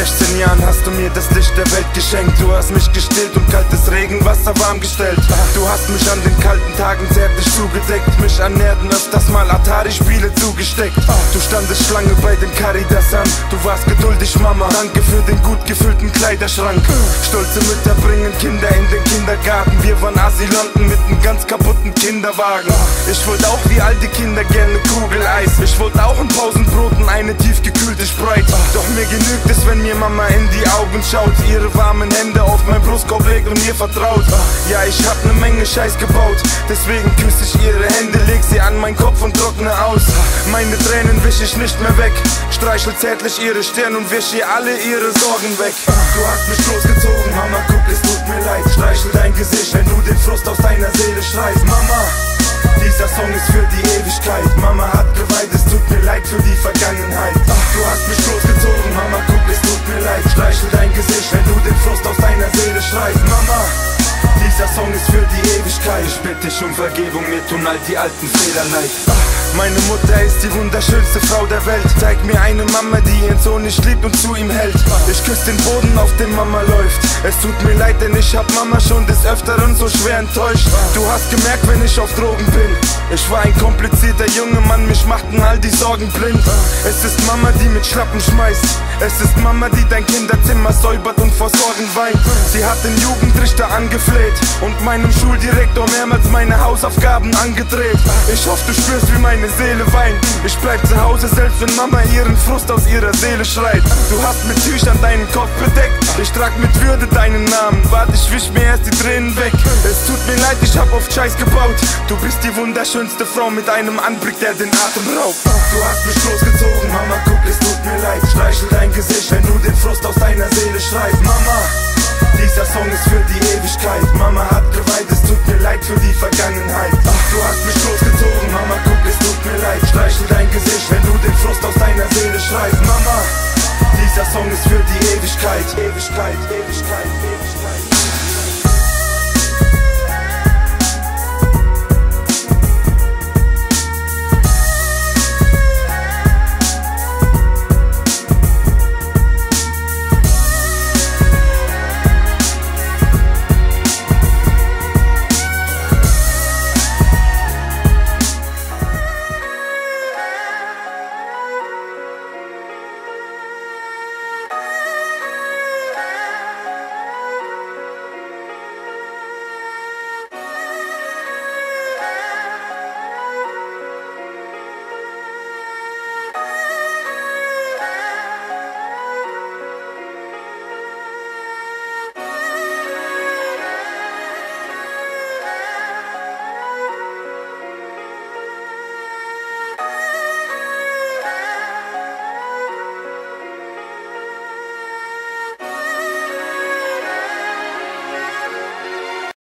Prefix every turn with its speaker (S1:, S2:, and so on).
S1: 16 Jahren hast du mir das Licht der Welt geschenkt. Du hast mich gestillt und kaltes Regenwasser warm gestellt. Du hast mich an den kalten Tagen zärtlich zugedeckt, mich ernährt und öfters mal Atari-Spiele zugesteckt. Du standest Schlange bei dem Caritas an. Du warst geduldig, Mama, danke für den gut gefüllten Kleiderschrank. Stolze Mütter bringen Kinder in den Kindergarten. Wir waren Asylanten mit einem ganz kaputten Kinderwagen. Ich wollte auch wie all die Kinder gerne Kugeleis. Ich wollte auch ein Pausenbrot und eine tiefgekühlte Sprite. Doch mir genügt es, wenn mir Mama in die Augen schaut, ihre warmen Hände auf mein Brustkorb legt und ihr vertraut. Ja, ich hab ne Menge Scheiß gebaut, deswegen küsse ich ihre Hände, leg sie an meinen Kopf und trockne aus. Meine Tränen wisch ich nicht mehr weg, streichel zärtlich ihre Stirn und wisch ihr alle ihre Sorgen weg. Du hast mich großgezogen, Mama, guck, es tut mir leid. Streichel dein Gesicht, wenn du den Frust aus deiner Seele schreist. Mama, dieser Song ist für die Ewigkeit. Mama hat geweint, es tut mir leid für die Vergangenheit. Du hast mich großgezogen, Mama, guck, es tut mir leid. Streichel dein Gesicht, wenn du den Frust aus deiner Seele schreist. Mama, dieser Song ist für die Ewigkeit. Ich bitte dich um Vergebung, mir tun all die alten Fehler leid. Meine Mutter ist die wunderschönste Frau der Welt. Zeig mir eine Mama, die ihren Sohn nicht liebt und zu ihm hält. Ich küsse den Boden, auf dem Mama läuft. Es tut mir leid, denn ich hab Mama schon des Öfteren so schwer enttäuscht. Du hast gemerkt, wenn ich auf Drogen bin. Ich war ein komplizierter Junge Mann, mich machten all die Sorgen blind. Es ist Mama, die mit Schlappen schmeißt. Es ist Mama, die dein Kinderzimmer säubert und vor Sorgen weint. Sie hat den Jugendrichter angefleht und meinem Schuldirektor mehrmals meine Hausaufgaben angedreht. Ich hoffe, du spürst, wie meine Seele weint. Ich bleib zu Hause, selbst wenn Mama ihren Frust aus ihrer Seele schreit. Du hast mit Tüchern deinen Kopf bedeckt, ich trag mit Würde deinen Namen. Warte, ich wisch mir erst die Tränen weg. Es tut mir leid, ich hab oft Scheiß gebaut. Du bist die wunderschönste Frau mit einem Anblick, der den Atem raubt. Du hast mich großgezogen, Mama, guck, es tut mir leid. Streichel dein Gesicht, wenn du den Frust aus deiner Seele schreist. Mama, dieser Song ist für die Ewigkeit. Mama hat geweint,